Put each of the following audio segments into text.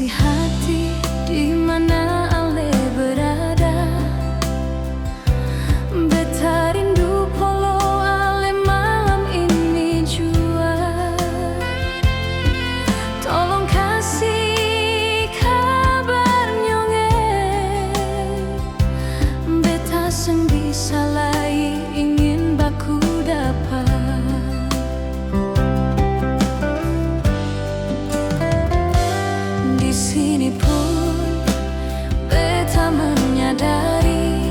isi hati di mana ale berada. Beta rindu polo ale malam ini jua. Tolong kasih kabar nyonge. Beta seng bisa lai ingin baku dapat. Di sini pun beta menyadari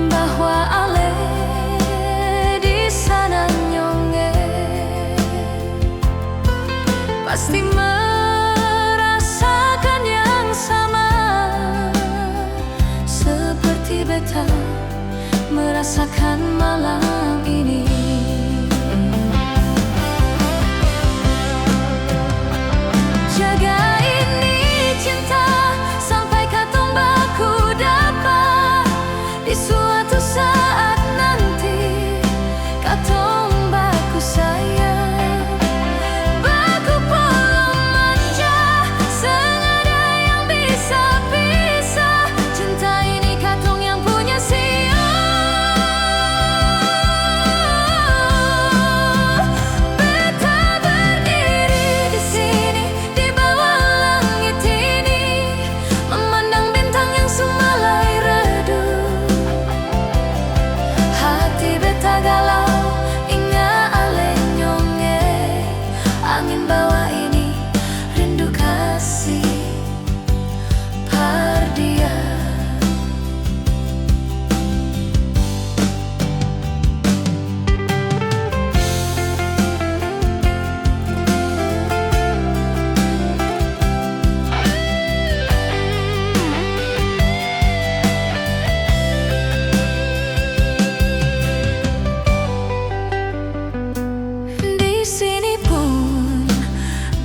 bahwa ale di sana nyonge pasti merasakan yang sama seperti beta merasakan malam ini. Jaga ini cinta sampai katong baku dapat. Di suatu saat nanti katong baku sayang, baku polo manja, sengaja yang bisa pisah. Cinta ini katong yang punya siang. Beta berdiri di sini di bawah langit ini, memandang bintang yang sumalai redup. Hati beta galau, ingat ale nyonge. Angin bawa ini rindu kasih pardia. Di sini pun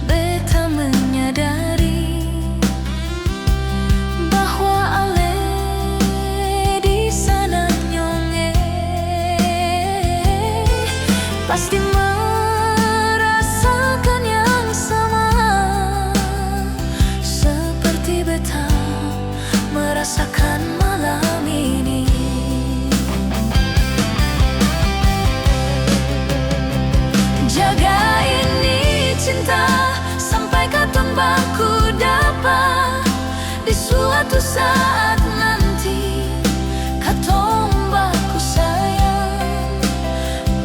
beta menyadari bahwa ale di sana nyonge pasti merasakan yang sama seperti beta merasakan malam ini. Jaga ini cinta sampai katong baku dapat. Di suatu saat nanti katong baku sayang,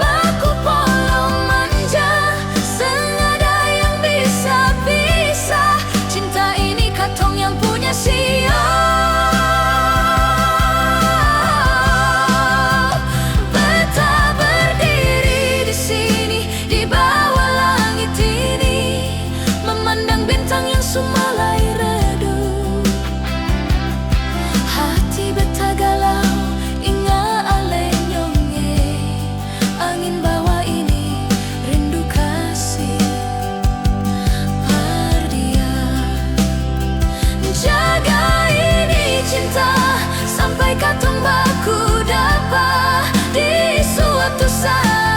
baku polo manja, sengaja yang bisa pisah. Cinta ini katong yang punya siang. Beta berdiri di sini di bawah langit ini, memandang bintang yang sumalai redup. Hati beta galau, ingat ale nyonge. Angin bawa ini rindu kasih pardia. Jaga ini cinta sampai katong baku dapat. Di suatu saat